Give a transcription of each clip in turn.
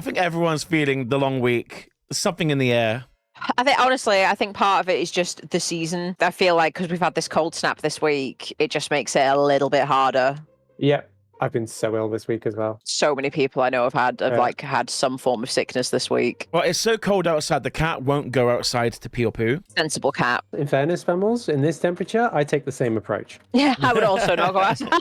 think everyone's feeling the long week. There's something in the air. I think part of it is just the season. I feel like because we've had this cold snap this week, it just makes it a little bit harder. Yeah, I've been so ill this week as well. So many people I know have had some form of sickness this week. Well, it's so cold outside, the cat won't go outside to pee or poo. Sensible cat. In fairness, Spammals, in this temperature, I take the same approach. Yeah, I would also not go outside.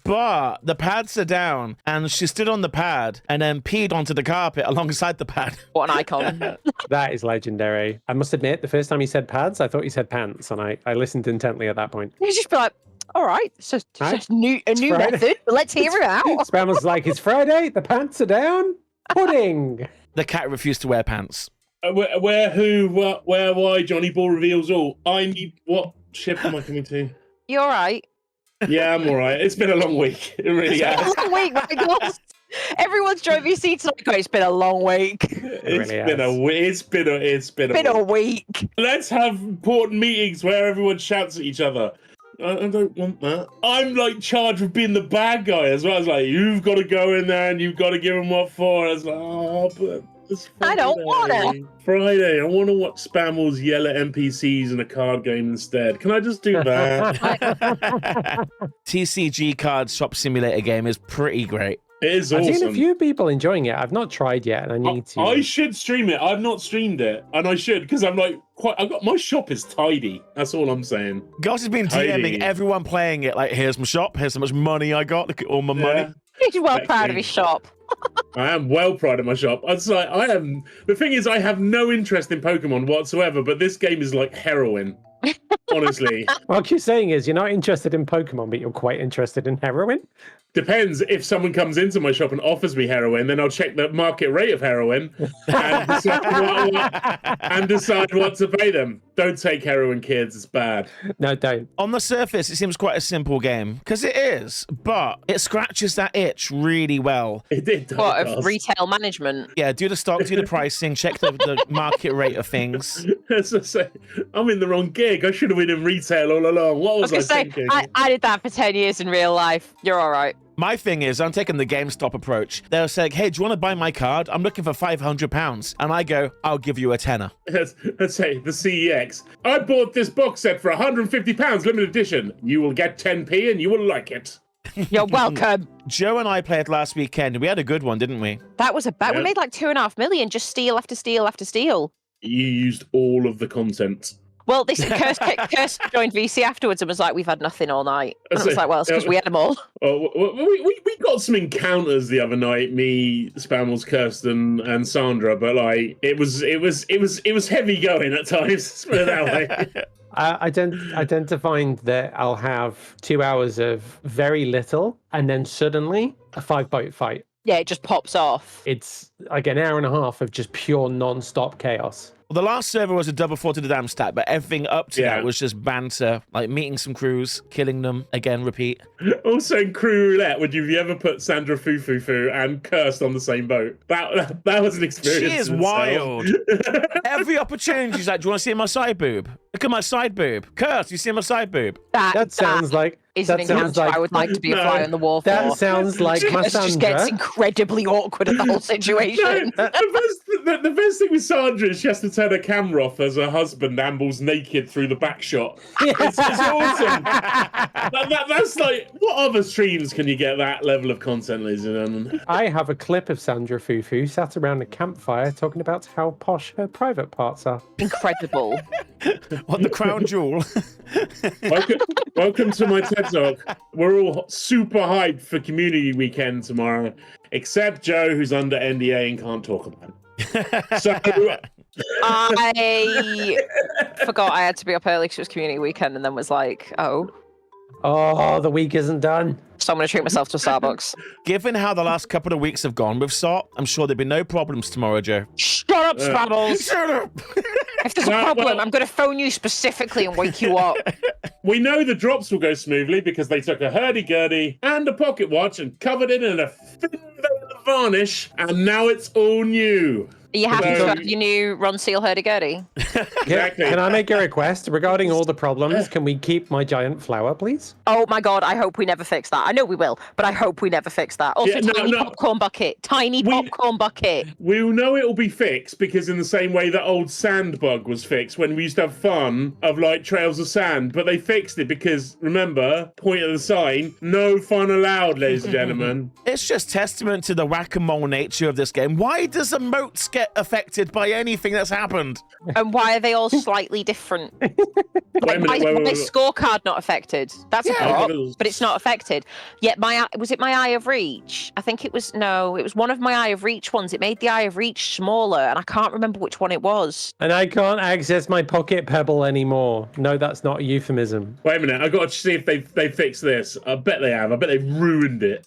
But the pads are down, and she stood on the pad and then peed onto the carpet alongside the pad. What an icon. That is legendary. I must admit, the first time he said pads, I thought he said pants, and I listened intently at that point. You just be like, all right, it's just a new method, but let's hear it out. Spammals like, it's Friday, the pants are down, pudding. The cat refused to wear pants. Where, who, what, where, why, Johnny Ball reveals all. I need, what ship am I coming to? You all right? Yeah, I'm all right. It's been a long week. It really has. It's been a long week, my God. Everyone's drove your seats like, it's been a long week. It's been a week. Let's have important meetings where everyone shouts at each other. I don't want that. I'm like charged with being the bad guy as well. I was like, you've got to go in there and you've got to give them what for. I was like, oh, but it's Friday. I don't want it. Friday. I want to watch Spammals yell at NPCs in a card game instead. Can I just do that? TCG card shop simulator game is pretty great. It is awesome. I've seen a few people enjoying it. I've not tried yet, and I need to. I should stream it. I've not streamed it, and I should because I'm like my shop is tidy. That's all I'm saying. Goss has been DMing everyone playing it. Like, here's my shop. Here's how much money I got. Look at all my money. He's well proud of his shop. I am well proud of my shop. It's like the thing is, I have no interest in Pokemon whatsoever, but this game is like heroin. Honestly. What you're saying is you're not interested in Pokemon, but you're quite interested in heroin? Depends. If someone comes into my shop and offers me heroin, then I'll check the market rate of heroin and decide what to pay them. Don't take heroin, kids. It's bad. No, don't. On the surface, it seems quite a simple game, because it is, but it scratches that itch really well. It does. What, of retail management? Yeah, do the stock, do the pricing, check the market rate of things. As I say, I'm in the wrong gig. I should have been in retail all along. What was I thinking? I did that for 10 years in real life. You're all right. My thing is, I'm taking the GameStop approach. They'll say, hey, do you want to buy my card? I'm looking for £500. And I go, I'll give you a tenner. Let's say the CEX. I bought this box set for £150, limited edition. You will get 10p and you will like it. You're welcome. Joe and I played last weekend. We had a good one, didn't we? That was a bet. We made like 2.5 million, just steal after steal after steal. You used all of the content. Well, this Curse joined VC afterwards and was like, we've had nothing all night. And I was like, well, it's because we had them all. We got some encounters the other night, me, Spammals, Kirsten, and Sandra, but like it was heavy going at times. Let's put it that way. I tend to find that I'll have 2 hours of very little, and then suddenly a 5-boat fight. Yeah, it just pops off. It's like an hour and a half of just pure non-stop chaos. Well, the last server was a double 4 to the damn stat, but everything up to that was just banter, like meeting some crews, killing them, again, repeat. Also in crew roulette, would you ever put Sandrafufufu and Cursed on the same boat? That was an experience. She is wild. Every opportunity, she's like, do you want to see my side boob? Look at my side boob. Cursed, you see my side boob? That sounds like... Is an encounter I would like to be a fly on the wall for. That sounds like my Sandra. Just gets incredibly awkward at the whole situation. The best thing with Sandra is she has to turn her camera off as her husband ambles naked through the back shot. It's awesome. That's like, what other streams can you get that level of content, ladies and gentlemen? I have a clip of Sandrafufufu sat around a campfire talking about how posh her private parts are. Incredible. What, the crown jewel? Welcome to my TED Talk. We're all super hyped for community weekend tomorrow, except Joe, who's under NDA and can't talk about it. So I forgot I had to be up early because it was community weekend, and then was like, oh, the week isn't done. So I'm going to treat myself to a Starbucks. Given how the last couple of weeks have gone with SoT, I'm sure there'll be no problems tomorrow, Joe. Shut up, Spammals! Shut up! If there's a problem, I'm going to phone you specifically and wake you up. We know the drops will go smoothly because they took a hurdy-gurdy and a pocket watch and covered it in a thin veil of varnish, and now it's all new. Are you happy to have your new Ron Seal hurdy-gurdy? Exactly. Can I make a request regarding all the problems? Can we keep my giant flower, please? Oh my god, I hope we never fix that. I know we will, but I hope we never fix that. Also, popcorn bucket. Tiny popcorn bucket. We'll know it'll be fixed because in the same way that old sand bug was fixed when we used to have fun of like trails of sand, but they fixed it because, remember, point of the sign, no fun allowed, ladies and gentlemen. It's just testament to the whack-a-mole nature of this game. Why does Emotes get affected by anything that's happened? And why are they all slightly different? Why is scorecard not affected? That's a prop, but it's not affected. Yet was it my Eye of Reach? I think it was one of my Eye of Reach ones. It made the Eye of Reach smaller, and I can't remember which one it was. And I can't access my pocket pebble anymore. No, that's not a euphemism. Wait a minute, I got to see if they fixed this. I bet they have. I bet they've ruined it.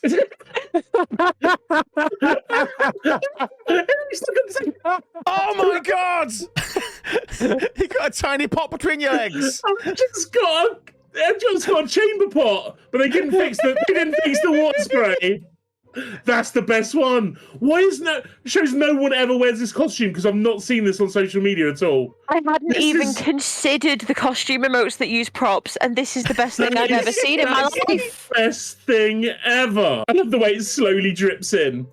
Oh my god! You got a tiny pot between your legs. I've just got a chamber pot, but they didn't fix the water spray. That's the best one. Why shows no one ever wears this costume? Because I've not seen this on social media at all. I hadn't even considered the costume emotes that use props, and this is the best thing I've ever seen in my life. Best thing ever. I love the way it slowly drips in.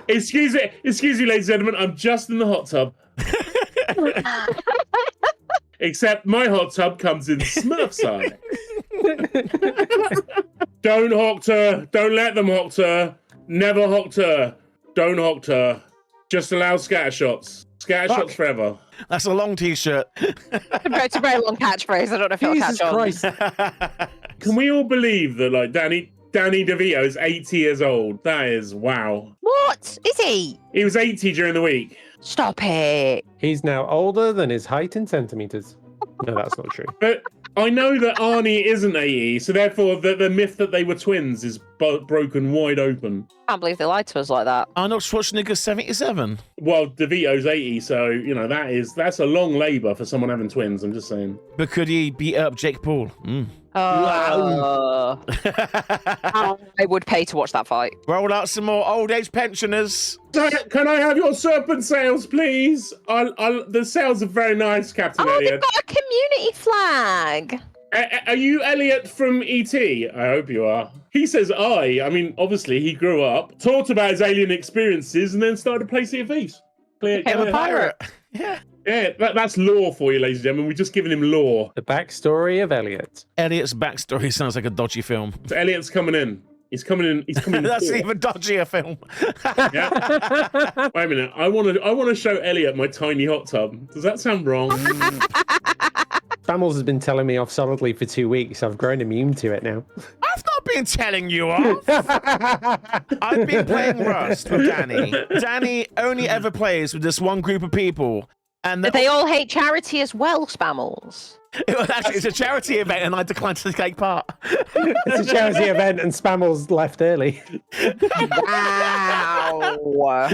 Excuse me, ladies and gentlemen. I'm just in the hot tub. Except my hot tub comes in Smurf size. Don't Hoctor. Don't let them Hoctor. Never Hoctor. Don't Hoctor. Just allow scatter shots. Scatter shots forever. That's a long t-shirt. It's a very long catchphrase. I don't know if it'll catch on. Jesus Christ. Can we all believe that like Danny Davito is 80 years old? That is wow. What? Is he? He was 80 during the week. Stop it. He's now older than his height in centimeters. No, that's not true. But I know that Arnie isn't 80, so therefore the myth that they were twins is broken wide open. I can't believe they lied to us like that. Arnold Schwarzenegger's 77. Well, DeVito's 80, so, you know, that's a long labour for someone having twins, I'm just saying. But could he beat up Jake Paul? I would pay to watch that fight. Roll out some more old age pensioners. Can I have your serpent sails, please? The sails are very nice, Captain Elliot. They've got a community flag. Are you Elliot from E.T.? I hope you are. He says I mean, obviously, he grew up, talked about his alien experiences, and then started to play Sea of Thieves. Became a pirate. Yeah. Yeah, that's lore for you, ladies and gentlemen. We're just giving him lore. The backstory of Elliot. Elliot's backstory sounds like a dodgy film. So Elliot's coming in. He's coming in. That's an even dodgier film. Yeah. Wait a minute. I want to show Elliot my tiny hot tub. Does that sound wrong? Spammals has been telling me off solidly for 2 weeks. I've grown immune to it now. I've not been telling you off. I've been playing Rust with Danny. Danny only ever plays with this one group of people. And they all hate charity as well, Spammals. It's a charity event and I declined to take part. It's a charity event and Spammals left early. Wow.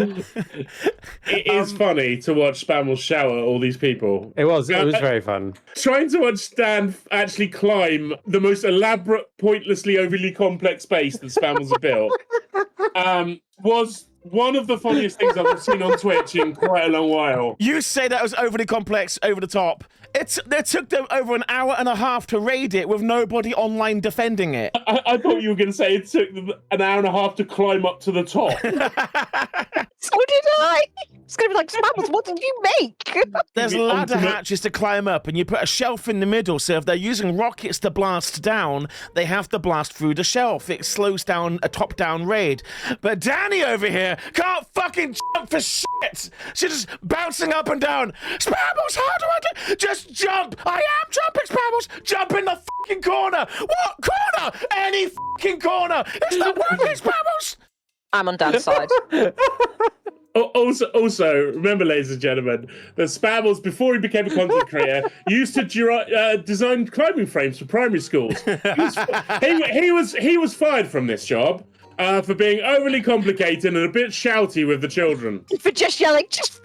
It is funny to watch Spammals shower all these people. It was very fun. Trying to watch Stan actually climb the most elaborate, pointlessly overly complex base that Spammals have built was one of the funniest things I've seen on Twitch in quite a long while. You say that was overly complex, over the top. It took them over an hour and a half to raid it with nobody online defending it. I thought you were going to say it took them an hour and a half to climb up to the top. So did I. It's going to be like, Spammals, what did you make? There's ladder hatches to climb up, and you put a shelf in the middle, so if they're using rockets to blast down, they have to blast through the shelf. It slows down a top-down raid. But Danny over here can't fucking jump for shit. She's just bouncing up and down. Spammals, how do I do? Just jump. I am jumping, Spammals. Jump in the fucking corner. What corner? Any fucking corner. It's not working, Spammals. I'm on Dan's side. Also, remember, ladies and gentlemen, that Spammals, before he became a content creator, used to design climbing frames for primary schools. He was fired from this job for being overly complicated and a bit shouty with the children. For just yelling, just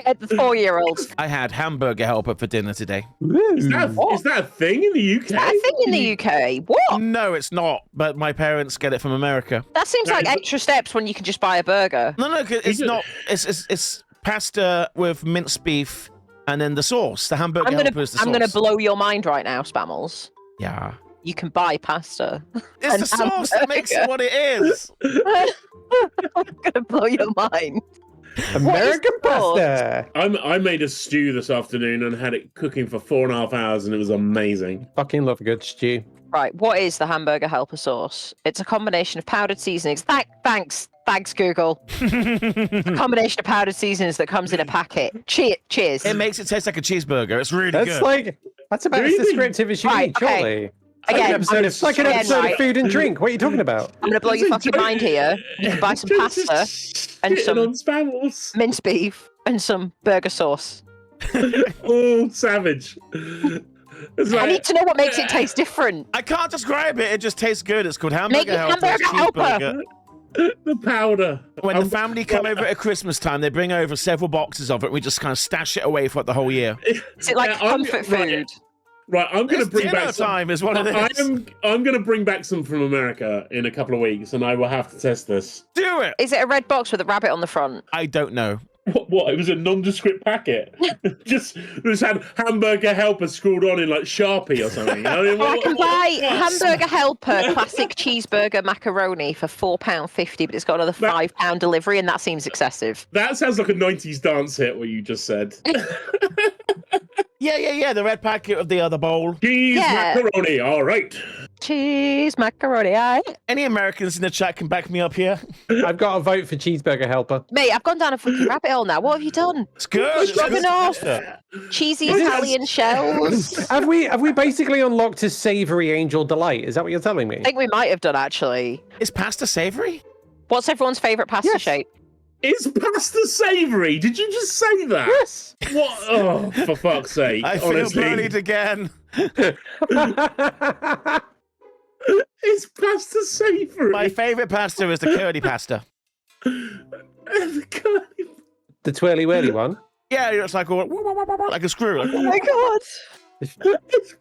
The 4-year-olds. I had Hamburger Helper for dinner today. Is that a thing in the UK? Is that a thing in the UK? What? No, it's not. But my parents get it from America. That seems like extra steps when you can just buy a burger. No, it's not. It's pasta with minced beef and then the sauce. The Hamburger Helper is the sauce. I'm going to blow your mind right now, Spammals. Yeah. You can buy pasta. It's the sauce that makes it what it is. I'm going to blow your mind. American pasta. I made a stew this afternoon and had it cooking for 4.5 hours, and it was amazing. Fucking love a good stew. Right, what is the Hamburger Helper sauce? It's a combination of powdered seasonings. Thanks, Google. A combination of powdered seasonings that comes in a packet. Cheers. It makes it taste like a cheeseburger. It's really good. That's about as descriptive as you need, surely. Again, it's like an episode of Food and Drink. What are you talking about? I'm going to blow your fucking mind here. You can buy some pasta and some minced beef and some burger sauce. Oh, savage. I need to know what makes it taste different. I can't describe it. It just tastes good. It's called Hamburger Helper. Hamburger Helper. The powder. When the family come over at Christmas time, they bring over several boxes of it. We just kind of stash it away for the whole year. Is it like comfort food? Right, I'm going to bring back some. Time is what it is. I'm going to bring back some from America in a couple of weeks, and I will have to test this. Do it. Is it a red box with a rabbit on the front? I don't know. What? It was a nondescript packet. just had Hamburger Helper scrawled on in like Sharpie or something. I can buy Hamburger Helper classic cheeseburger macaroni for £4.50, but it's got another £5 delivery, and that seems excessive. That sounds like a 90s dance hit. What you just said. Yeah. The red packet of the other bowl. Cheese macaroni. All right. Cheese macaroni. Aye. Any Americans in the chat can back me up here. I've got a vote for Cheeseburger Helper. Mate, I've gone down a fucking rabbit hole now. What have you done? It's good. Stroganoff, cheesy Italian shells. Have we basically unlocked a savoury angel delight? Is that what you're telling me? I think we might have done, actually. Is pasta savoury? What's everyone's favourite pasta shape? Is pasta savoury? Did you just say that? Yes. What? Oh, for fuck's sake. I feel bullied again. Is pasta savoury? My favourite pasta is the curly pasta. The twirly whirly one? Yeah, it's like a screw. Oh my god. Is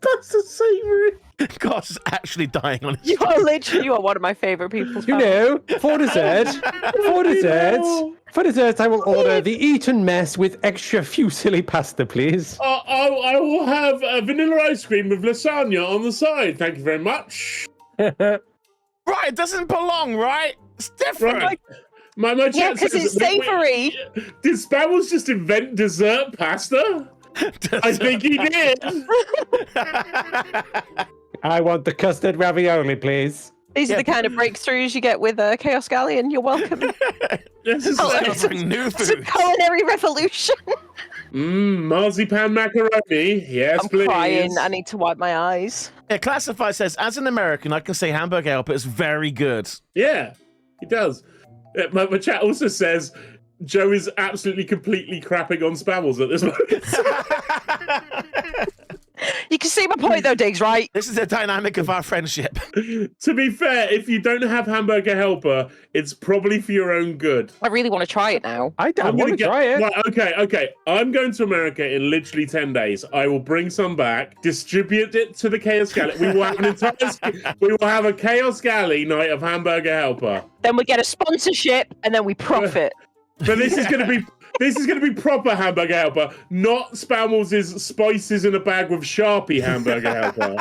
pasta savoury? God's actually dying on his You are one of my favourite people. You know, for dessert, I will order the Eton mess with extra fusilli pasta, please. I will have a vanilla ice cream with lasagna on the side. Thank you very much. Right, it doesn't belong, right? It's different. Right. My chat because it's savoury. Did Spammals just invent dessert pasta? I think he did. I want the custard ravioli, please. These are the kind of breakthroughs you get with Chaos Galleon. You're welcome. This is new It's a food. culinary revolution. Marzipan macaroni. Yes, I'm please. crying. I need to wipe my eyes. Yeah, Classify says, as an American, I can say Hamburger Helper is very good. Yeah, it does. My chat also says Joe is absolutely completely crapping on Spammals at this moment. You can see my point, though, Diggs, right? This is the dynamic of our friendship. To be fair, if you don't have Hamburger Helper, it's probably for your own good. I really want to try it now. I want to try it. Right, okay. I'm going to America in literally 10 days. I will bring some back, distribute it to the Chaos Galley. We will have a Chaos Galley night of Hamburger Helper. Then we get a sponsorship, and then we profit. But this is going to be proper Hamburger Helper, not Spammals' spices in a bag with Sharpie Hamburger Helper.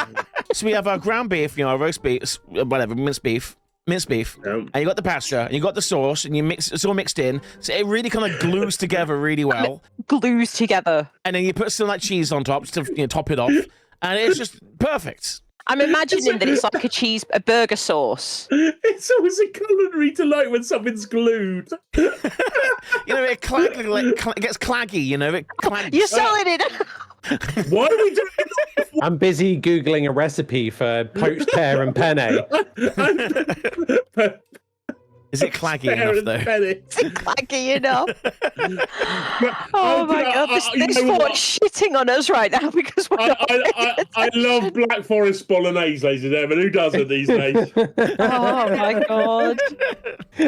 So we have our ground beef, our roast beef, whatever, minced beef, and you got the pasta, and you got the sauce, and it's all mixed in, so it really kind of glues together really well. Glues together. And then you put some like cheese on top to top it off, and it's just perfect. I'm imagining that it's like a burger sauce. It's always a culinary delight when something's glued. It gets claggy, it clangs. You're selling it. Why are we doing it? I'm busy Googling a recipe for poached pear and penne. Is it claggy enough, though? Is it claggy enough? Oh my God, this fort's shitting on us right now because I love Black Forest bolognese, ladies and gentlemen. Who doesn't these days? Oh my God.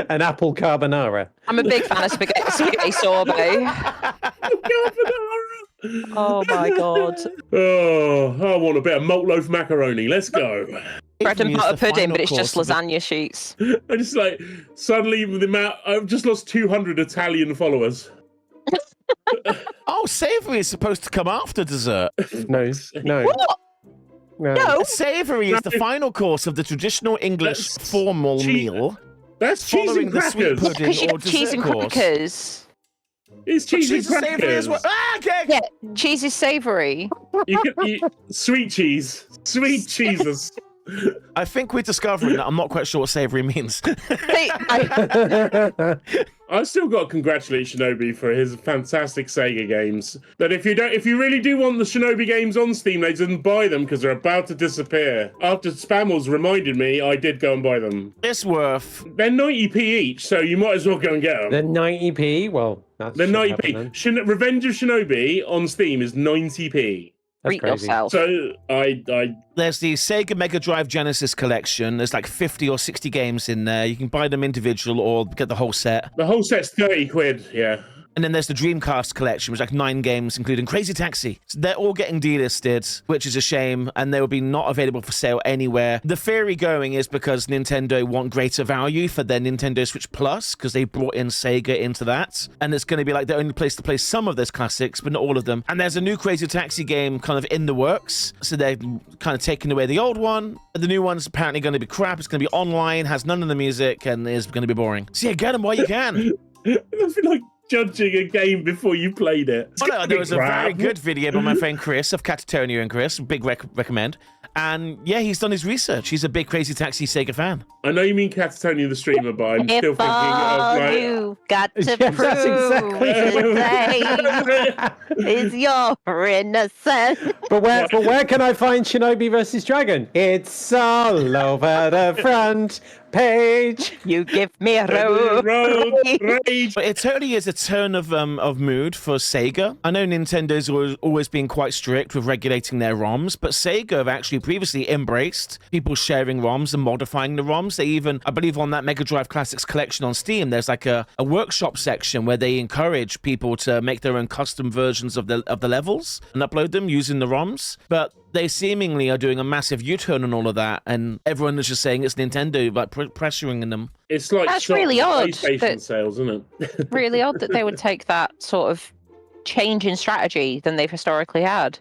An apple carbonara. I'm a big fan of spaghetti sorbet. Oh my God. Oh, I want a bit of malt loaf macaroni. Let's go. Bread and butter pudding, but it's just lasagna sheets. I just like suddenly with the amount I've just lost 200 Italian followers. Oh, savoury is supposed to come after dessert. No. What? No. Savoury is the final course of the traditional English formal meal. That's cheese and crackers. The sweet pudding Because you or have cheese and dessert course. crackers. It's cheese and Savoury crackers. as well. Ah, okay. Yeah, cheese is savoury. You can eat sweet cheese. Sweet cheeses. I think we're discovering that I'm not quite sure what savoury means. I've still got to congratulate Shinobi for his fantastic Sega games. That if you really do want the Shinobi games on Steam, they didn't buy them because they're about to disappear. After Spammals reminded me, I did go and buy them. It's worth. They're 90p each, so you might as well go and get them. They're 90p. Well, that's they're 90p. Revenge of Shinobi on Steam is 90p. That's crazy. Yourself. So There's the Sega Mega Drive Genesis collection. There's like 50 or 60 games in there. You can buy them individual or get the whole set. The whole set's 30 quid, yeah. And then there's the Dreamcast collection, which is like 9 games, including Crazy Taxi. So they're all getting delisted, which is a shame, and they will be not available for sale anywhere. The theory going is because Nintendo want greater value for their Nintendo Switch Plus, because they brought in Sega into that. And it's going to be like the only place to play some of those classics, but not all of them. And there's a new Crazy Taxi game kind of in the works. So they're kind of taking away the old one. The new one's apparently going to be crap. It's going to be online, has none of the music, and is going to be boring. So yeah, get them while you can. I feel like judging a game before you played it. Oh, no, there was a very good video by my friend Chris of Catatonia and Chris, big recommend. And yeah, he's done his research. He's a big Crazy Taxi Sega fan. I know you mean Catatonia the streamer, but I'm still thinking of like... you got to Yes, that's prove is your innocence. But where can I find Shinobi versus Dragon? It's all over the front page. You give me a road. Rage. But it totally is a turn of mood for Sega. I know Nintendo's always been quite strict with regulating their ROMs, but Sega have actually previously embraced people sharing ROMs and modifying the ROMs. They even, I believe on that Mega Drive Classics collection on Steam, there's like a workshop section where they encourage people to make their own custom versions of the levels and upload them using the ROMs. But they seemingly are doing a massive U-turn on all of that, and everyone is just saying it's Nintendo like pressuring them. It's like that's really odd. PlayStation sales, isn't it? Really odd that they would take that sort of change in strategy than they've historically had.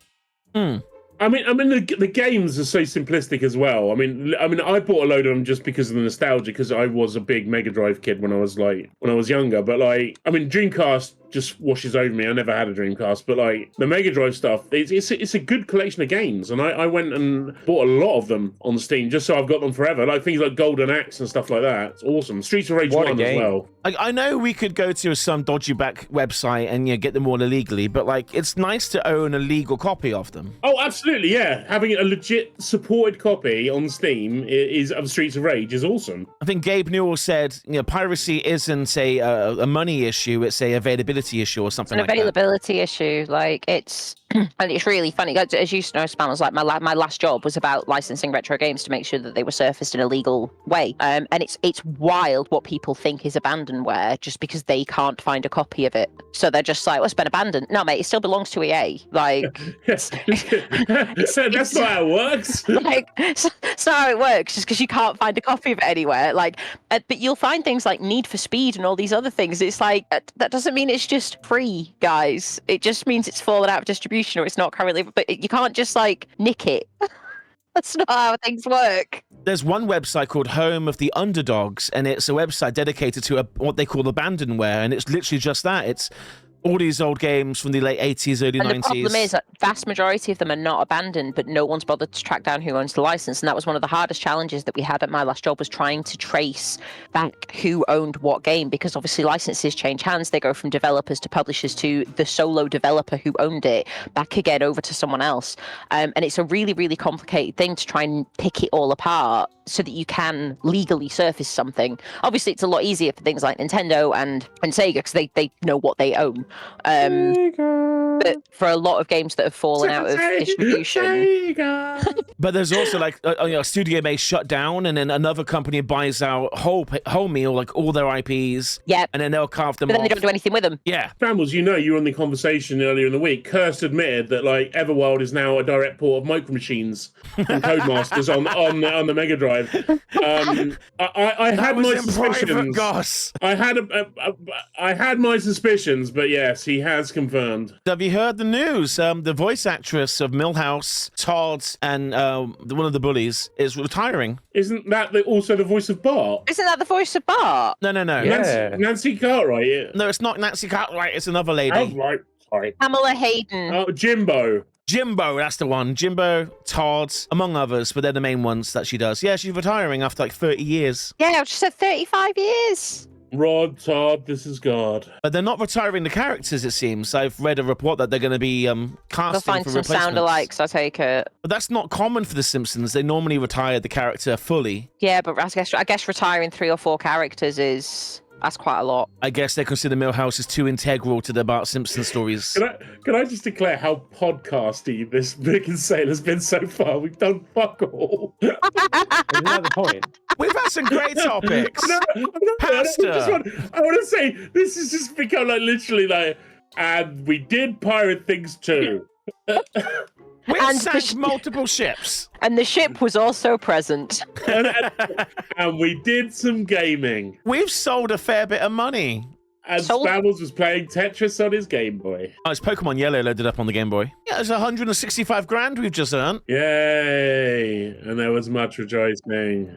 I mean, the games are so simplistic as well. I mean, I bought a load of them just because of the nostalgia, because I was a big Mega Drive kid when I was younger. But like, I mean, Dreamcast just washes over me. I never had a Dreamcast, but like the Mega Drive stuff, it's a good collection of games, and I went and bought a lot of them on Steam just so I've got them forever. Like things like Golden Axe and stuff like that. It's awesome. Streets of Rage 1 as well. I know we could go to some dodgy back website and get them all illegally, but like it's nice to own a legal copy of them. Oh, absolutely, yeah. Having a legit supported copy on Steam of Streets of Rage is awesome. I think Gabe Newell said, piracy isn't a money issue; it's a availability issue or something like that. An availability issue, like it's. And it's really funny, as you know, Spammals, like my last job was about licensing retro games to make sure that they were surfaced in a legal way. And it's wild what people think is abandonware just because they can't find a copy of it. So they're just like, well, it's been abandoned. No, mate, it still belongs to EA. Like, that's not how it works. Like, it's not how it works, just because you can't find a copy of it anywhere. Like, but you'll find things like Need for Speed and all these other things. It's like, that doesn't mean it's just free, guys. It just means it's fallen out of distribution, or it's not currently, but you can't just like nick it. That's not how things work. There's one website called Home of the Underdogs, and it's a website dedicated to what they call abandonware, and it's literally just that. It's All these old games from the late 80s, early 90s. And the problem is that vast majority of them are not abandoned, but no one's bothered to track down who owns the license. And that was one of the hardest challenges that we had at my last job, was trying to trace back who owned what game, because obviously licenses change hands. They go from developers to publishers to the solo developer who owned it, back again over to someone else. And it's a really, really complicated thing to try and pick it all apart so that you can legally surface something. Obviously, it's a lot easier for things like Nintendo and Sega, because they know what they own. But for a lot of games that have fallen out of distribution. But there's also like a studio may shut down, and then another company buys out whole meal, like all their IPs. Yep. And then they'll carve them But then off. they don't do anything with them. Yeah. Spammals, you know, you were on the conversation earlier in the week. Kirst admitted that like Everworld is now a direct port of Micro Machines and Codemasters on the Mega Drive. I had my suspicions. I had my suspicions, but yes, he has confirmed. Have you heard the news? The voice actress of Millhouse, Todd, and one of the bullies is retiring. Isn't that also the voice of Bart? Isn't that the voice of Bart? No. Yeah. Nancy Cartwright. Yeah. No, it's not Nancy Cartwright. It's another lady. Oh, right. Sorry. Pamela Hayden. Oh, Jimbo, that's the one. Jimbo, Todd, among others, but they're the main ones that she does. Yeah, she's retiring after like 30 years. Yeah, she said 35 years. Rod, Todd, this is God. But they're not retiring the characters, it seems. I've read a report that they're going to be casting They'll find for some replacements. sound-alikes, I take it. But that's not common for The Simpsons. They normally retire the character fully. Yeah, but I guess retiring 3 or 4 characters that's quite a lot. I guess they consider Millhouse is too integral to the Bart Simpson stories. Can I just declare how podcasty this Big and Sale has been so far? We've done fuck all. Isn't that the point? We've had some great topics. Pasta. I want to say, this has just become like literally like, and we did pirate things too. We've sank multiple ships. And the ship was also present. and we did some gaming. We've sold a fair bit of money. And Spammals was playing Tetris on his Game Boy. Oh, it's Pokemon Yellow loaded up on the Game Boy. Yeah, it's 165 grand we've just earned. Yay! And there was much rejoicing.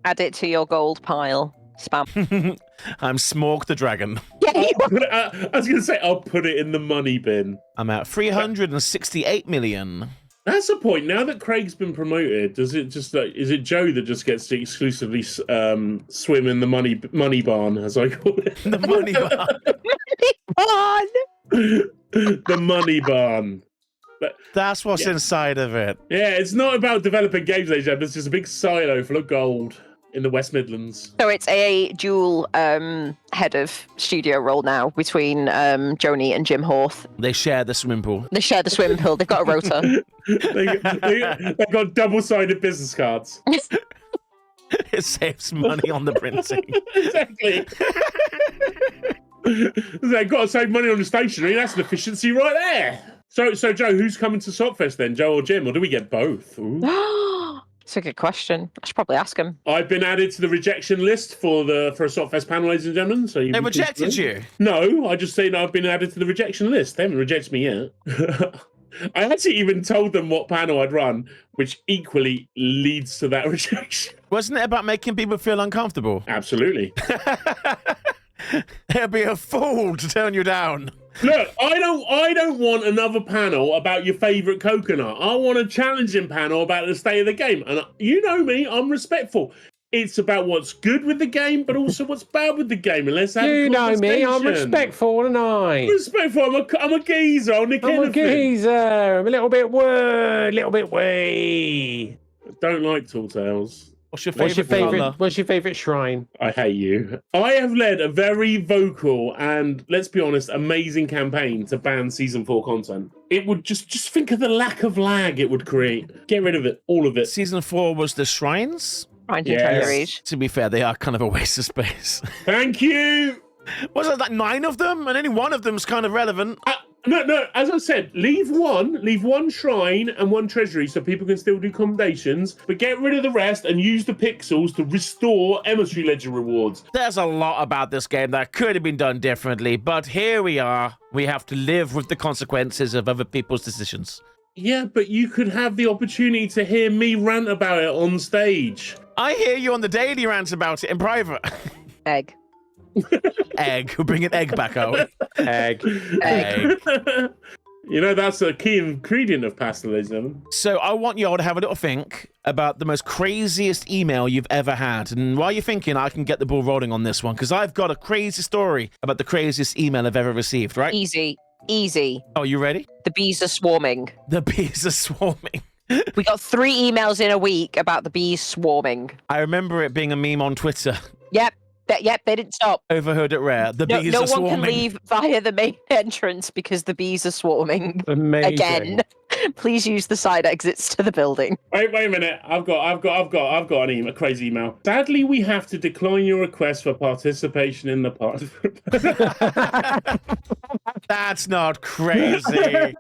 Add it to your gold pile. Spam. I'm Smorg the Dragon. Yeah, I was going to say, I'll put it in the money bin. I'm at 368 million. That's the point. Now that Craig's been promoted, is it Joe that just gets to exclusively swim in the money barn, as I call it? The money barn. The money barn. But, that's what's inside of it. Yeah, it's not about developing games, it's just a big silo full of gold in the West Midlands. So it's a dual head of studio role now between Joni and Jim Horth. They share the swimming pool. They've got a rota. They've got double-sided business cards. It saves money on the printing. Exactly. They've got to save money on the stationery. That's an efficiency right there. So Joe, who's coming to SoT Fest then? Joe or Jim? Or do we get both? It's a good question. I should probably ask him. I've been added to the rejection list for a SoT Fest panel, ladies and gentlemen. So they rejected you? No, I just say I've been added to the rejection list. They haven't rejected me yet. I actually even told them what panel I'd run, which equally leads to that rejection. Wasn't it about making people feel uncomfortable? Absolutely. It'd be a fool to turn you down. Look, I don't want another panel about your favourite coconut. I want a challenging panel about the state of the game. And you know me, I'm respectful. It's about what's good with the game, but also what's bad with the game. And let's have a know conversation. me, I'm respectful, and Respectful, I'm a geezer. I'm a geezer. I'm a little bit way. Don't like tall tales. What's your favourite shrine? I hate you. I have led a very vocal and, let's be honest, amazing campaign to ban Season 4 content. It would just think of the lack of lag it would create. Get rid of it, all of it. Season 4 was the shrines? Yes. To be fair, they are kind of a waste of space. Thank you! Was it like 9 of them? And only one of them's kind of relevant. No, as I said, leave one shrine and one treasury so people can still do commendations, but get rid of the rest and use the pixels to restore emissary ledger rewards. There's a lot about this game that could have been done differently, but here we are. We have to live with the consequences of other people's decisions. Yeah, but you could have the opportunity to hear me rant about it on stage. I hear you on the daily rant about it in private. Egg. Egg. We're bringing egg back, are we? Egg. You know, that's a key ingredient of pastalism. So I want you all to have a little think about the most craziest email you've ever had. And while you're thinking, I can get the ball rolling on this one, because I've got a crazy story about the craziest email I've ever received, right? Easy. Oh, you ready? The bees are swarming. The bees are swarming. We got 3 emails in a week about the bees swarming. I remember it being a meme on Twitter. Yep, they didn't stop. Overheard it rare. The bees are swarming. No one can leave via the main entrance because the bees are swarming. Amazing. Again. Please use the side exits to the building. Wait a minute. I've got an email, a crazy email. Sadly, we have to decline your request for participation in the part. That's not crazy.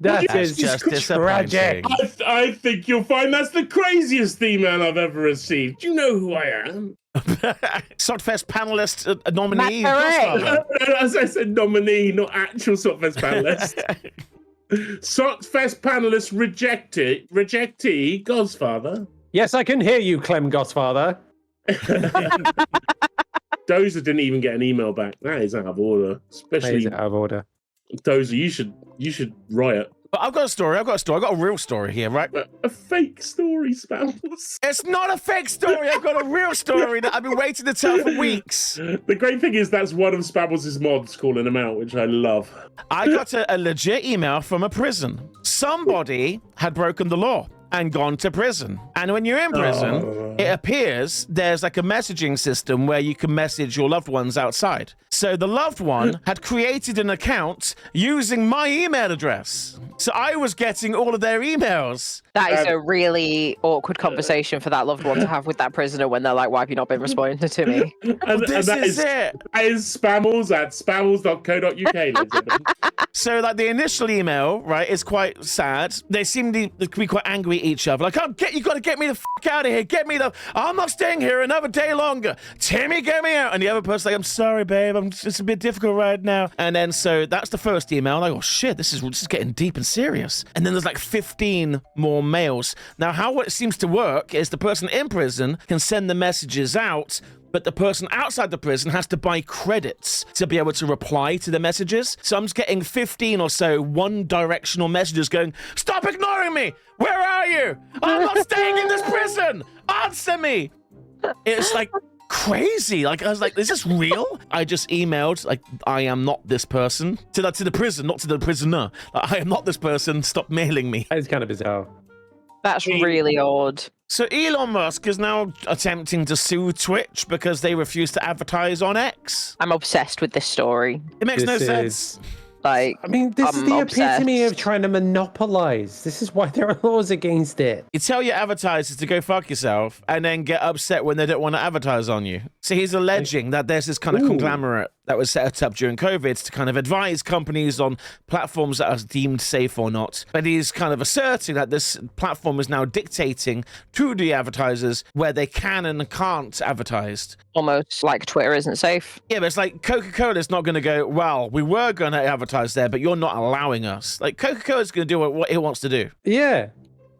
That is just tragic. I think you'll find that's the craziest email I've ever received. Do you know who I am? SoT Fest panelist nominee. As I said, nominee, not actual SoT Fest panelist. SoT Fest panelist rejectee, Godfather. Yes, I can hear you, Clem Godfather. Dozer didn't even get an email back. That is out of order. Especially out of order. Dozer, you should riot. But I've got a story. I've got a real story here, right? A fake story, Spammals. It's not a fake story. I've got a real story that I've been waiting to tell for weeks. The great thing is that's one of Spammals' mods calling him out, which I love. I got a legit email from a prison. Somebody had broken the law and gone to prison. And when you're in prison, it appears there's like a messaging system where you can message your loved ones outside. So the loved one had created an account using my email address. So I was getting all of their emails. That is a really awkward conversation for that loved one to have with that prisoner when they're like, why have you not been responding to me? This is it. That is Spammals at spammals.co.uk. So like the initial email, right, is quite sad. They seem to be quite angry at each other. Like, you got to get me the fuck out of here. I'm not staying here another day longer. Timmy, get me out. And the other person's like, I'm sorry, babe. It's a bit difficult right now. And then so that's the first email. Like, oh shit, this is getting deep and serious. And then there's like 15 more mails. Now, how it seems to work is the person in prison can send the messages out, but the person outside the prison has to buy credits to be able to reply to the messages. So I'm just getting 15 or so one-directional messages going, stop ignoring me! Where are you? I'm not staying in this prison! Answer me! It's like crazy. Like, I was like, is this real? I just emailed, like, I am not this person. To the prison, not to the prisoner. Like, I am not this person. Stop mailing me. It's kind of bizarre. That's really odd. So Elon Musk is now attempting to sue Twitch because they refuse to advertise on X. I'm obsessed with this story. It makes no sense. Like, I mean, this is the epitome of trying to monopolize. This is why there are laws against it. You tell your advertisers to go fuck yourself and then get upset when they don't want to advertise on you. So he's alleging that there's this kind of conglomerate that was set up during COVID to kind of advise companies on platforms that are deemed safe or not. But he's kind of asserting that this platform is now dictating to the advertisers where they can and can't advertise. Almost like Twitter isn't safe. Yeah, but it's like Coca-Cola's not going to go, well, we were going to advertise there, but you're not allowing us. Like, Coca-Cola's going to do what it wants to do. Yeah.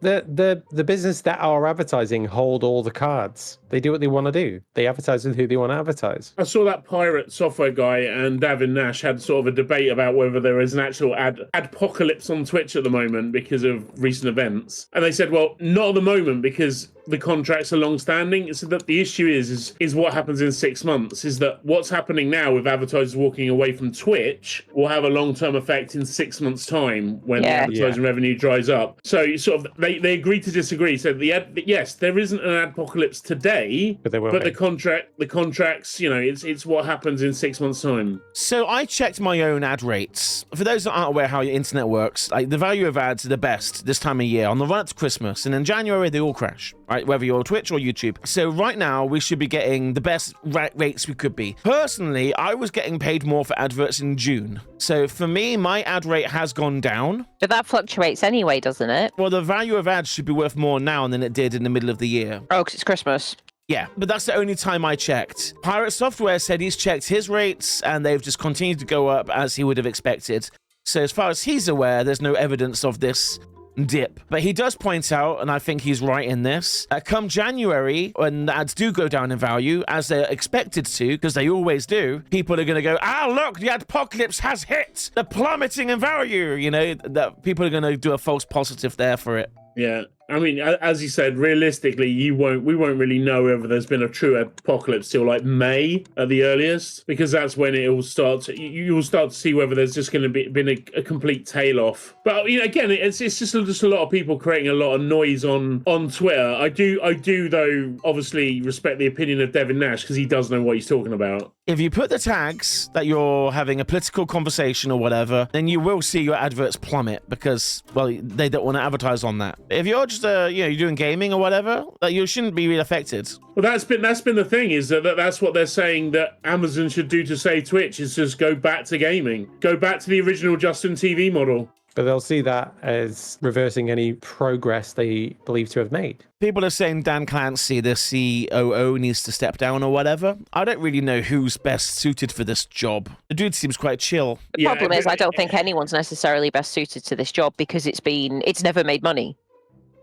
The business that are advertising hold all the cards. They do what they want to do. They advertise with who they want to advertise. I saw that pirate software guy and Davin Nash had sort of a debate about whether there is an actual adpocolypse on Twitch at the moment because of recent events. And they said, well, not at the moment because the contracts are long-standing. So that the issue is what happens in 6 months, is that what's happening now with advertisers walking away from Twitch will have a long-term effect in 6 months' time when the advertising revenue dries up. So sort of they agree to disagree. So yes, there isn't an adpocolypse today, but the contracts, you know, it's what happens in 6 months' time. So I checked my own ad rates. For those that aren't aware how your internet works, like the value of ads are the best this time of year on the run up to Christmas, and in January they all crash. Right, whether you're Twitch or YouTube. So right now, we should be getting the best rates we could be. Personally, I was getting paid more for adverts in June. So for me, my ad rate has gone down. But that fluctuates anyway, doesn't it? Well, the value of ads should be worth more now than it did in the middle of the year. Oh, because it's Christmas. Yeah, but that's the only time I checked. Pirate Software said he's checked his rates, and they've just continued to go up as he would have expected. So as far as he's aware, there's no evidence of this dip. But he does point out, and I think he's right in this, come January, when the ads do go down in value, as they're expected to, because they always do, people are going to go, look, the Adpocolypse has hit! They're plummeting in value! You know, that people are going to do a false positive there for it. Yeah. I mean, as you said, realistically, we won't really know whether there's been a true apocalypse till like May at the earliest, because that's when it will start. You will start to see whether there's just going to be been a complete tail off. But you know, again, it's just a lot of people creating a lot of noise on Twitter. I do though obviously respect the opinion of Devin Nash, because he does know what he's talking about. If you put the tags that you're having a political conversation or whatever, then you will see your adverts plummet, because, well, they don't want to advertise on that. If you're just, you're doing gaming or whatever, you shouldn't be really affected. Well, that's been the thing, is that's what they're saying that Amazon should do to save Twitch, is just go back to gaming. Go back to the original Justin TV model. But they'll see that as reversing any progress they believe to have made. People are saying Dan Clancy, the COO, needs to step down or whatever. I don't really know who's best suited for this job. The dude seems quite chill. The problem is, I don't think anyone's necessarily best suited to this job, because it's never made money.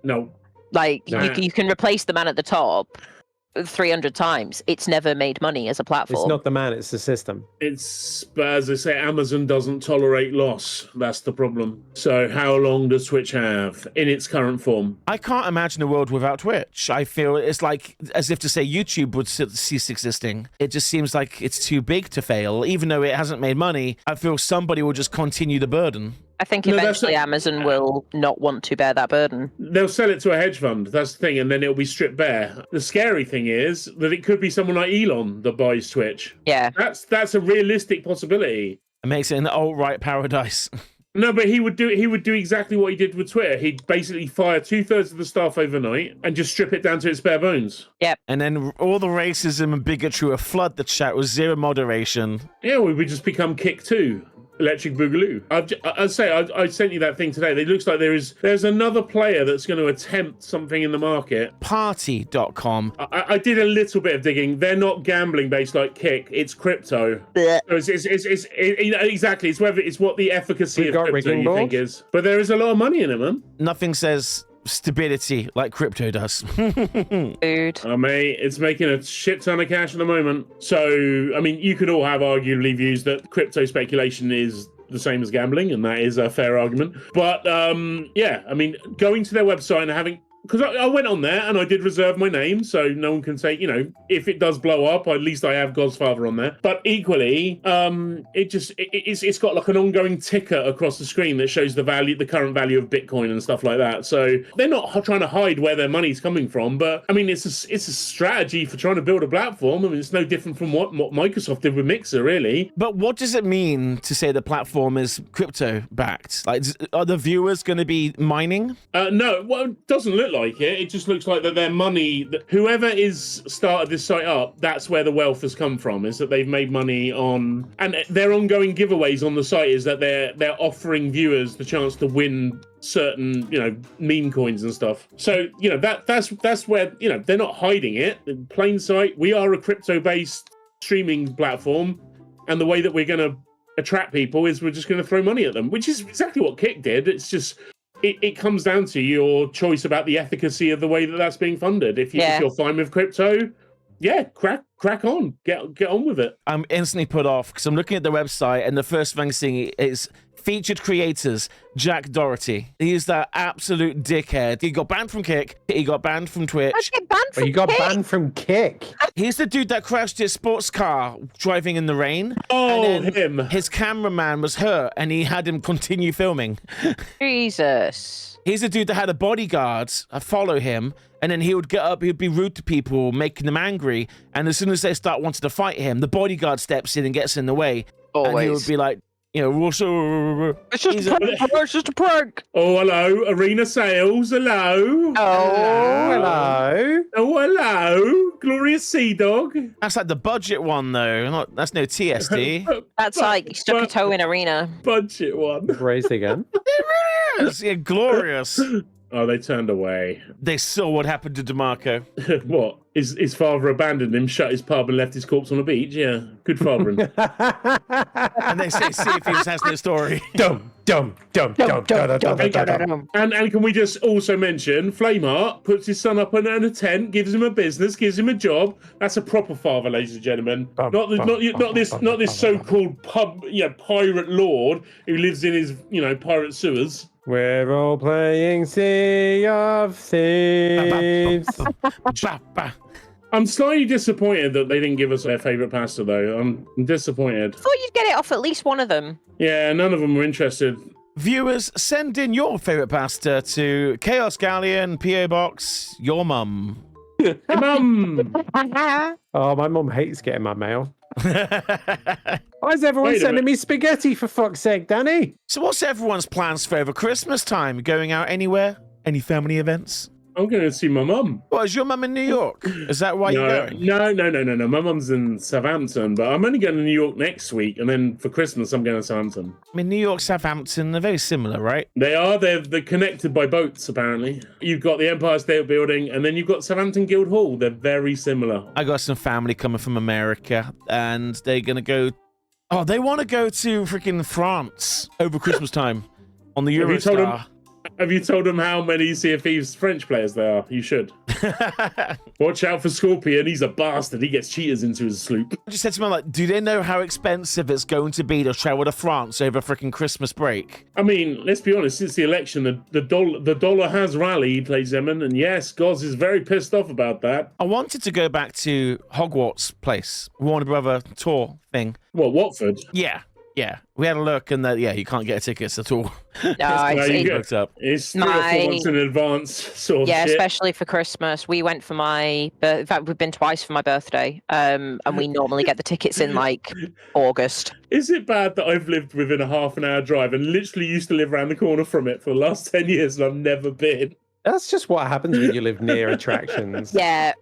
No. Like, you can replace the man at the top 300 times. It's never made money as a platform. It's not the man, it's the system. But as I say, Amazon doesn't tolerate loss. That's the problem. So how long does Twitch have in its current form? I can't imagine a world without Twitch. I feel it's like as if to say YouTube would cease existing. It just seems like it's too big to fail. Even though it hasn't made money, I feel somebody will just continue the burden. I think eventually Amazon will not want to bear that burden. They'll sell it to a hedge fund, that's the thing, and then it'll be stripped bare. The scary thing is that it could be someone like Elon that buys Twitch. Yeah. That's a realistic possibility. It makes it an alt-right paradise. No, but he would do exactly what he did with Twitter. He'd basically fire 2/3 of the staff overnight and just strip it down to its bare bones. Yep. And then all the racism and bigotry will flood the chat with zero moderation. Yeah, we would just become Kick 2. Electric Boogaloo. I sent you that thing today. It looks like there's another player that's going to attempt something in the market. Party.com. I did a little bit of digging. They're not gambling based like Kick. It's crypto. So it's exactly. It's what the efficacy of crypto you think is. But there is a lot of money in it, man. Nothing says stability like crypto does. Dude. Oh, mate, it's making a shit ton of cash at the moment. So, I mean, you could all have arguably views that crypto speculation is the same as gambling, and that is a fair argument. But, yeah, I mean, going to their website and having... Because I went on there and I did reserve my name, so no one can say, you know, if it does blow up, at least I have Godfather on there. But equally, it's got like an ongoing ticker across the screen that shows the current value of Bitcoin and stuff like that. So they're not trying to hide where their money's coming from, but I mean, it's a strategy for trying to build a platform. I mean, it's no different from what Microsoft did with Mixer, really. But what does it mean to say the platform is crypto backed? Like, are the viewers going to be mining? No, well, it doesn't look like it. It just looks like that their money, whoever is started this site up, that's where the wealth has come from, is that they've made money on, and their ongoing giveaways on the site is that they're offering viewers the chance to win certain, you know, meme coins and stuff. So, you know, that's where, you know, they're not hiding it. In plain sight, we are a crypto-based streaming platform, and the way that we're going to attract people is we're just going to throw money at them, which is exactly what Kick did. It's just... It comes down to your choice about the efficacy of the way that that's being funded. If you're fine with crypto, yeah, crack on, get on with it. I'm instantly put off because I'm looking at the website and the first thing I'm seeing is featured creators, Jack Doherty. He's that absolute dickhead. He got banned from Kick. He got banned from Twitch. He got banned from Kick. He's the dude that crashed his sports car driving in the rain. Oh, and him. His cameraman was hurt and he had him continue filming. Jesus. He's the dude that had a bodyguard follow him, and then he would get up, he'd be rude to people, making them angry, and as soon as they start wanting to fight him, the bodyguard steps in and gets in the way. Always. And he would be like, you know, it's just a prank. Oh, hello, Arena Sales, hello. Hello. Oh, hello, Glorious Sea Dog. That's like the budget one, though. That's no TSD. That's like stuck a toe in Arena. Budget one. Race again. It really is. Yeah, glorious. Oh, they turned away. They saw what happened to DeMarco. What? His father abandoned him, shut his pub, and left his corpse on a beach? Yeah, good fathering. And they say Sea of Thieves has no story. Dumb. Dum, dum, dum, dum, dum, dum. And can we just also mention, Flame Art puts his son up in a tent, gives him a business, gives him a job. That's a proper father, ladies and gentlemen. Not this so-called pirate lord who lives in his pirate sewers. We're all playing Sea of Thieves. I'm slightly disappointed that they didn't give us their favourite pasta, though. I'm disappointed. I thought you'd get it off at least one of them. Yeah, none of them were interested. Viewers, send in your favourite pasta to Chaos Galleon, PO Box, your mum. Hey, Mum! Oh, my mum hates getting my mail. Why is everyone sending me spaghetti, for fuck's sake, Danny? So what's everyone's plans for over Christmas time? Going out anywhere? Any family events? I'm going to see my mum. Well, is your mum in New York? Is that why you're going? No. My mum's in Southampton, but I'm only going to New York next week, and then for Christmas, I'm going to Southampton. I mean, New York, Southampton, they're very similar, right? They are. They're connected by boats, apparently. You've got the Empire State Building, and then you've got Southampton Guildhall. They're very similar. I got some family coming from America, and they're going to go... Oh, they want to go to freaking France over Christmas time on the Eurostar. Have you told them how many Sea of Thieves French players there are? You should. Watch out for Scorpion. He's a bastard. He gets cheaters into his sloop. I just said to them, like, do they know how expensive it's going to be to travel to France over freaking Christmas break? I mean, let's be honest. Since the election, the dollar has rallied, ladies and gentlemen. And yes, Goz is very pissed off about that. I wanted to go back to Hogwarts place, Warner Brother tour thing. What, Watford? Yeah, we had a look, and you can't get tickets at all. No, it's up. It's 3 or 4 months in advance, sort of shit. Especially for Christmas. We went for in fact, we've been twice for my birthday, and we normally get the tickets in like August. Is it bad that I've lived within a half an hour drive and literally used to live around the corner from it for the last 10 years, and I've never been? That's just what happens when you live near attractions. Yeah.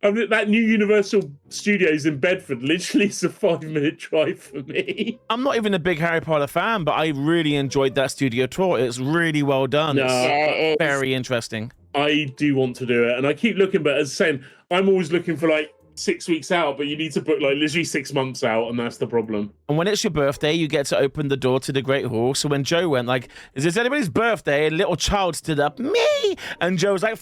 I mean, that new Universal Studios in Bedford literally is a 5-minute drive for me. I'm not even a big Harry Potter fan, but I really enjoyed that studio tour. It's really well done. It's very interesting. I do want to do it, and I keep looking, but as saying, I'm always looking for like 6 weeks out, but you need to book like literally 6 months out, and that's the problem. And when it's your birthday, you get to open the door to the Great Hall. So when Joe went like, is this anybody's birthday? A little child stood up, me! And Joe was like,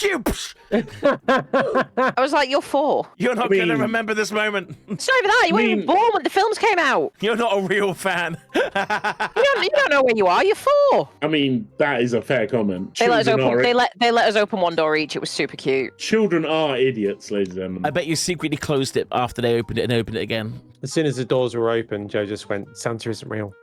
you. I was like, you're 4. You're not going to remember this moment. Sorry for that. You weren't even born when the films came out. You're not a real fan. You don't know where you are. You're 4. I mean, that is a fair comment. They let us open one door each. It was super cute. Children are idiots, ladies and gentlemen. I bet you secretly closed it after they opened it and opened it again. As soon as the doors were open, Joe just went, Santa isn't real.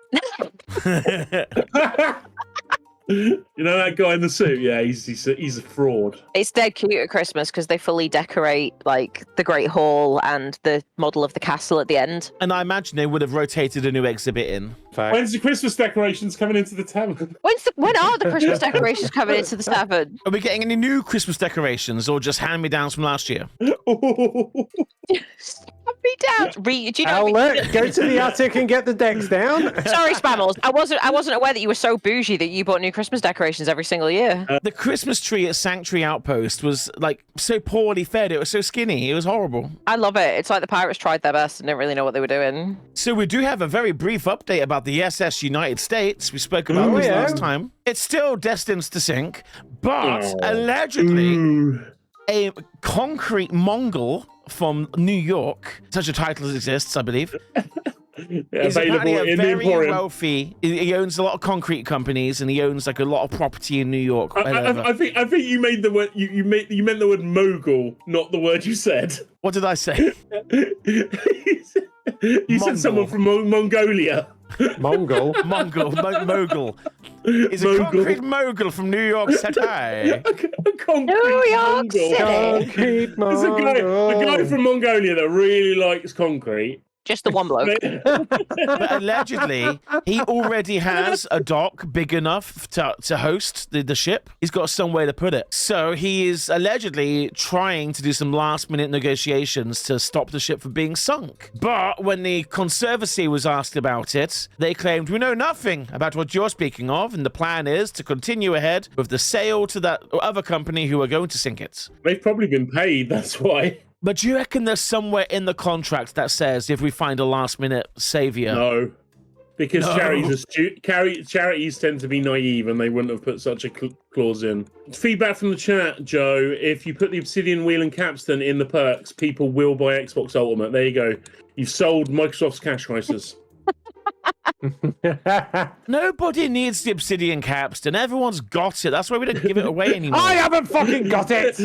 You know that guy in the suit? Yeah, he's a fraud. It's dead cute at Christmas because they fully decorate like the Great Hall and the model of the castle at the end. And I imagine they would have rotated a new exhibit in. When's the Christmas decorations coming into the tavern? When are the Christmas decorations coming into the tavern? Are we getting any new Christmas decorations or just hand-me-downs from last year? Go to the attic and get the decks down. Sorry, Spammals. I wasn't aware that you were so bougie that you bought new Christmas decorations every single year. The Christmas tree at Sanctuary Outpost was like so poorly fed. It was so skinny. It was horrible. I love it. It's like the pirates tried their best and didn't really know what they were doing. So we do have a very brief update about the SS United States. We spoke about this last time. It's still destined to sink, but allegedly a concrete Mongol from New York, such a title exists, I believe. He's apparently a very wealthy. He owns a lot of concrete companies, and he owns like a lot of property in New York. I think you made the word you meant the word mogul, not the word you said. What did I say? You said someone from Mongolia. Mogul. He's a concrete mogul from New York City. New York City. Concrete mogul. There's a guy from Mongolia that really likes concrete. Just the one bloke. But allegedly, he already has a dock big enough to host the ship. He's got somewhere to put it. So he is allegedly trying to do some last-minute negotiations to stop the ship from being sunk. But when the Conservancy was asked about it, they claimed, we know nothing about what you're speaking of, and the plan is to continue ahead with the sale to that other company who are going to sink it. They've probably been paid, that's why. But do you reckon there's somewhere in the contract that says if we find a last-minute savior? No. Because charities tend to be naive and they wouldn't have put such a clause in. Feedback from the chat, Joe. If you put the Obsidian Wheel and Capstan in the perks, people will buy Xbox Ultimate. There you go. You've sold Microsoft's cash crisis. Nobody needs the Obsidian Capstan. Everyone's got it. That's why we don't give it away anymore. I haven't fucking got it.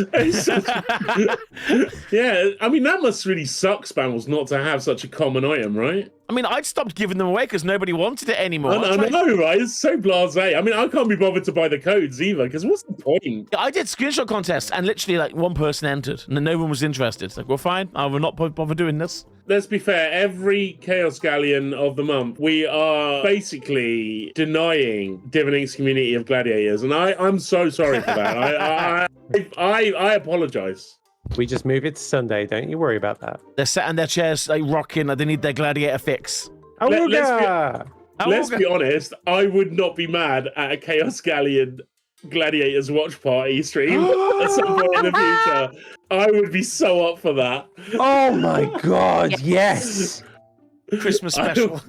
Yeah, I mean, that must really suck, Spammals, not to have such a common item, right? I mean, I'd stopped giving them away because nobody wanted it anymore. I know, right? It's so blasé. I mean, I can't be bothered to buy the codes either, because what's the point? I did screenshot contests, and literally, like, one person entered, and no one was interested. It's like, well, fine, I will not bother doing this. Let's be fair, every Chaos Galleon of the month, we are basically denying Divining's community of gladiators, and I'm so sorry for that. I apologize. We just move it to Sunday. Don't you worry about that. They're sat in their chairs, like, rocking, like they need their gladiator fix. Let's be honest, I would not be mad at a Chaos Galleon Gladiators watch party stream at some point in the future. I would be so up for that. Oh my god, yes. Christmas special.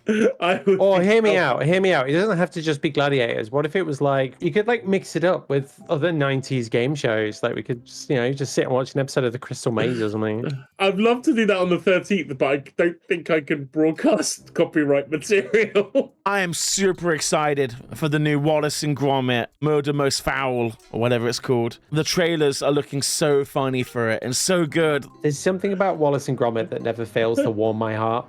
Hear me out. It doesn't have to just be Gladiators. What if it was like, you could like mix it up with other 90s game shows? Like we could just, just sit and watch an episode of The Crystal Maze or something. I'd love to do that on the 13th, but I don't think I can broadcast copyright material. I am super excited for the new Wallace and Gromit, Murder Most Foul, or whatever it's called. The trailers are looking so funny for it and so good. There's something about Wallace and Gromit that never fails to warm my heart.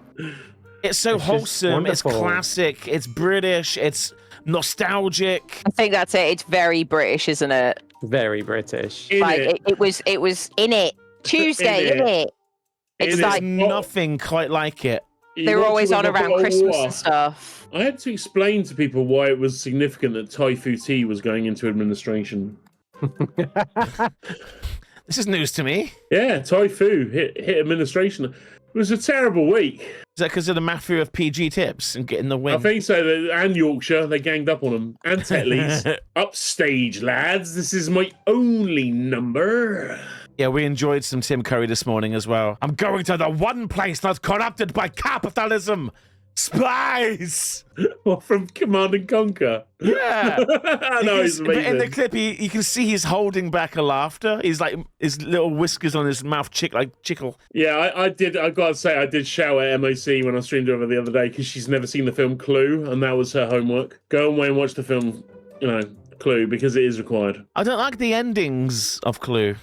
It's so wholesome, it's classic, it's British, it's nostalgic. I think that's it. It's very British, isn't it? Very British. It was in it. Tuesday, in it. It's like nothing quite like it. They were always on around Christmas and stuff. I had to explain to people why it was significant that Typhoo Tea was going into administration. This is news to me. Yeah, Typhoo hit administration. It was a terrible week. Is that because of the mafia of PG tips and getting the win? I think so. And Yorkshire, they ganged up on them. And Tetley's. Upstage, lads. This is my only number. Yeah, we enjoyed some Tim Curry this morning as well. I'm going to the one place not corrupted by capitalism. Spaaaace! What, from Command and Conquer? Yeah. I know, it's amazing. But in the clip, you can see he's holding back a laughter. He's like, his little whiskers on his mouth chickle. Yeah, I gotta say, I did shout at MOC when I streamed over the other day because she's never seen the film Clue, and that was her homework. Go away and watch the film, Clue, because it is required. I don't like the endings of Clue.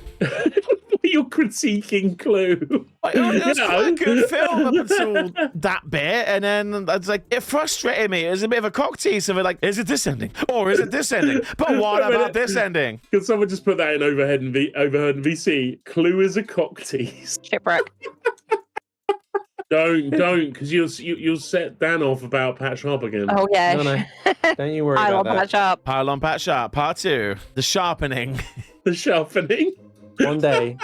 You're critiquing Clue. It was quite a good film up until that bit, and then it's like, it frustrated me. It was a bit of a cock tease of it, like, is it this ending? Or is it this ending? But what about this ending? Can someone just put that in Overheard and VC? Clue is a cock tease. Shipwreck. Don't, because you'll set Dan off about Pat Sharp again. Oh, yeah. No. Don't you worry about that. Pat Sharp. Pile on Pat Sharp, part 2. The sharpening. The sharpening. One day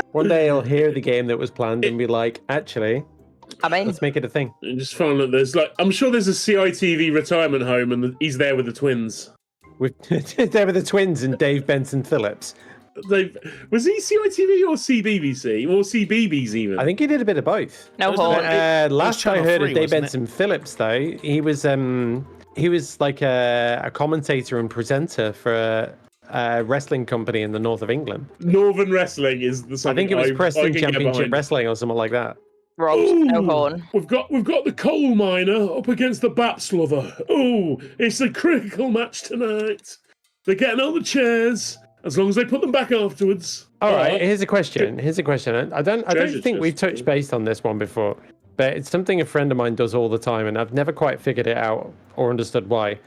he'll hear the game that was planned and be like, actually, let's make it a thing. And just find that there's I'm sure there's a CITV retirement home and he's there with the twins. There were the twins and Dave Benson Phillips. Was he CITV or CBBC or CBeebies even? I think he did a bit of both. No horn. Last I heard of Dave Benson Phillips, though, he was like a commentator and presenter for a wrestling company in the north of England. Northern Wrestling is the. I think it was Preston Championship Wrestling or something like that. Rob, no horn. We've got the coal miner up against the Baps lover. Oh, it's a critical match tonight. They're getting on the chairs as long as they put them back afterwards. All right. Here's a question. I don't think we've touched base on this one before, but it's something a friend of mine does all the time, and I've never quite figured it out or understood why.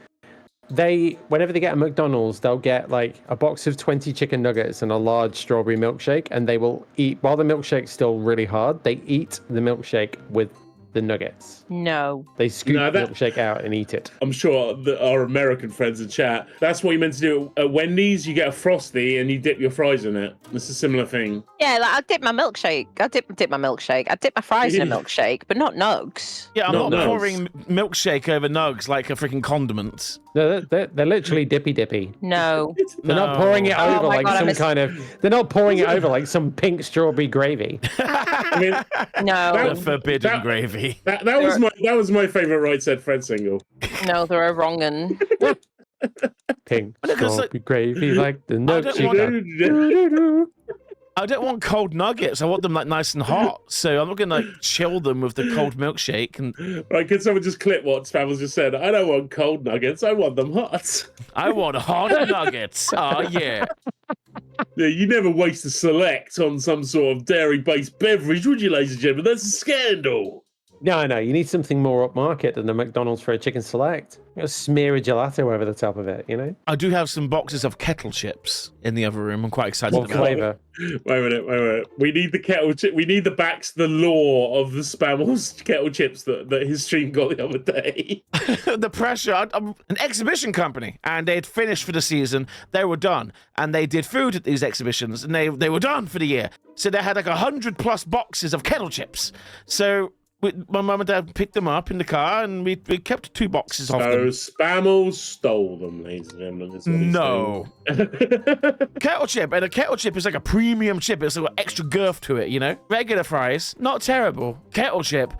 Whenever they get a McDonald's, they'll get like a box of 20 chicken nuggets and a large strawberry milkshake, and they will eat, while the milkshake's still really hard, they eat the milkshake with the nuggets. No. They scoop the milkshake out and eat it. I'm sure that our American friends in chat, that's what you meant to do at Wendy's. You get a Frosty and you dip your fries in it. It's a similar thing. Yeah, like I dip my milkshake. I dip my milkshake. I dip my fries in a milkshake, but not nugs. Yeah, I'm not pouring milkshake over nugs like a freaking condiment. They're literally dippy. No. They're not pouring it over like some kind of. They're not pouring it over like some pink strawberry gravy. I mean, the forbidden gravy. gravy. That was my favourite Right Said Fred single. No, they're a wrong un. Pink sloppy gravy like the nuts. I don't want cold nuggets. I want them like nice and hot. So I'm not gonna like chill them with the cold milkshake. And right, can someone just clip what Spammals just said? I don't want cold nuggets. I want them hot. I want hot nuggets. Oh yeah. Yeah, you never waste a select on some sort of dairy-based beverage, would you, ladies and gentlemen? That's a scandal. No, you need something more upmarket than the McDonald's for a chicken select. You know, smear a gelato over the top of it, you know? I do have some boxes of kettle chips in the other room. I'm quite excited about flavour? Wait a minute. We need the kettle chip. We need the backs to the lore of the Spammals kettle chips that his stream got the other day. The pressure. I'm an exhibition company, and they'd finished for the season. They were done, and they did food at these exhibitions, and they were done for the year. So they had like 100+ boxes of kettle chips. So my mum and dad picked them up in the car, and we kept 2 boxes of them. So Spammals stole them, ladies and gentlemen. No. Kettle chip, and a kettle chip is like a premium chip. It's got extra girth to it, you know? Regular fries, not terrible. Kettle chip,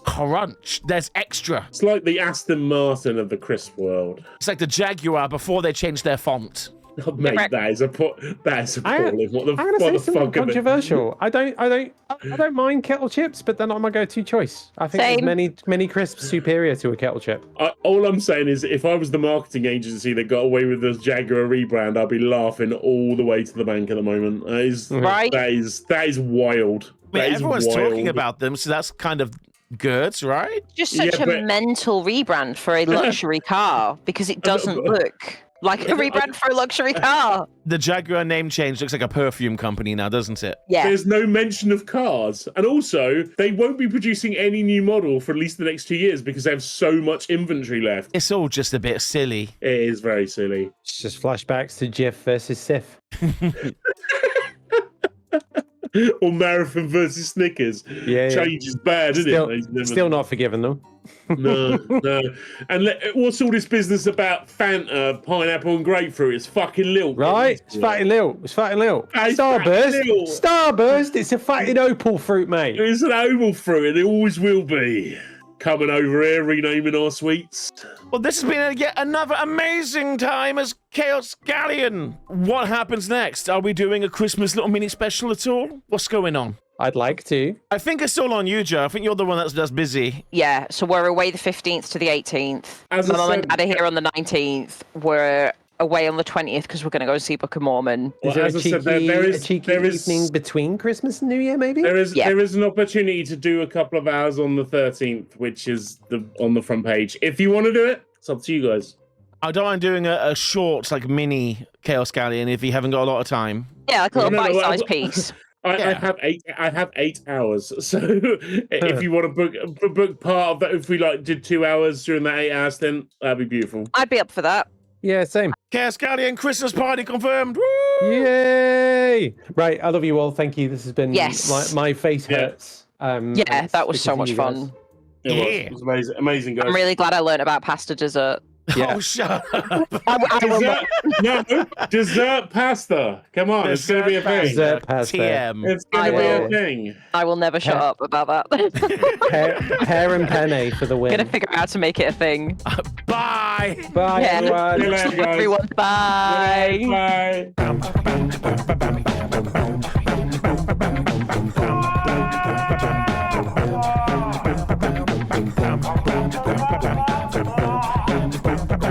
crunch. There's extra. It's like the Aston Martin of the crisp world. It's like the Jaguar before they changed their font. Oh, mate, that is appalling. What the fuck? Controversial. I don't mind kettle chips, but they're not my go-to choice. I think there's many crisps superior to a kettle chip. All I'm saying is, if I was the marketing agency that got away with this Jaguar rebrand, I'd be laughing all the way to the bank at the moment. That is wild. I mean, everyone's talking about them, so that's kind of good, right? Just such a mental rebrand for a luxury car because it doesn't look like a rebrand for a luxury car. The Jaguar name change looks like a perfume company now, doesn't it? Yeah. There's no mention of cars. And also, they won't be producing any new model for at least the next 2 years because they have so much inventory left. It's all just a bit silly. It is very silly. It's just flashbacks to Jif versus Sif. Or Marathon versus Snickers. Yeah. Change is bad, isn't it? Still not forgiving them. No. And what's all this business about Fanta, pineapple and grapefruit? It's fucking Lilt. Right? It's fatty Lilt. Starburst. It's a fatted opal fruit, mate. It's an opal fruit, and it always will be. Coming over here, renaming our sweets. Well, this has been yet another amazing time as Chaos Galleon. What happens next? Are we doing a Christmas little mini special at all? What's going on? I'd like to. I think it's all on you, Joe. I think you're the one that's busy. Yeah, so we're away the 15th to the 18th. My mum and dad are here on the 19th. We're away on the 20th because we're going to go see Book of Mormon. Is there a cheeky evening between Christmas and New Year, maybe? There is an opportunity to do a couple of hours on the 13th, which is on the front page. If you want to do it, it's up to you guys. I don't mind doing a short, like, mini Chaos Galleon if you haven't got a lot of time. Yeah, like a little bite-sized piece. I have 8 hours. So if you want to book part of that, if we did 2 hours during that 8 hours, then that'd be beautiful. I'd be up for that. Yeah, same. Chaos Galleon Christmas party confirmed. Woo! Yay! Right, I love you all. Thank you. This has been my face hurts. Yeah, that was so much fun. It was amazing, guys. I'm really glad I learned about pasta dessert. Yeah. Oh, shut up. Dessert pasta. Come on, it's going to be a thing. Dessert pasta. TM. It's going to be a thing. I will never shut up about that. Pear and penne for the win. Gonna figure out how to make it a thing. Bye. Bye, everyone. See you later, guys. Everyone, bye. Bye.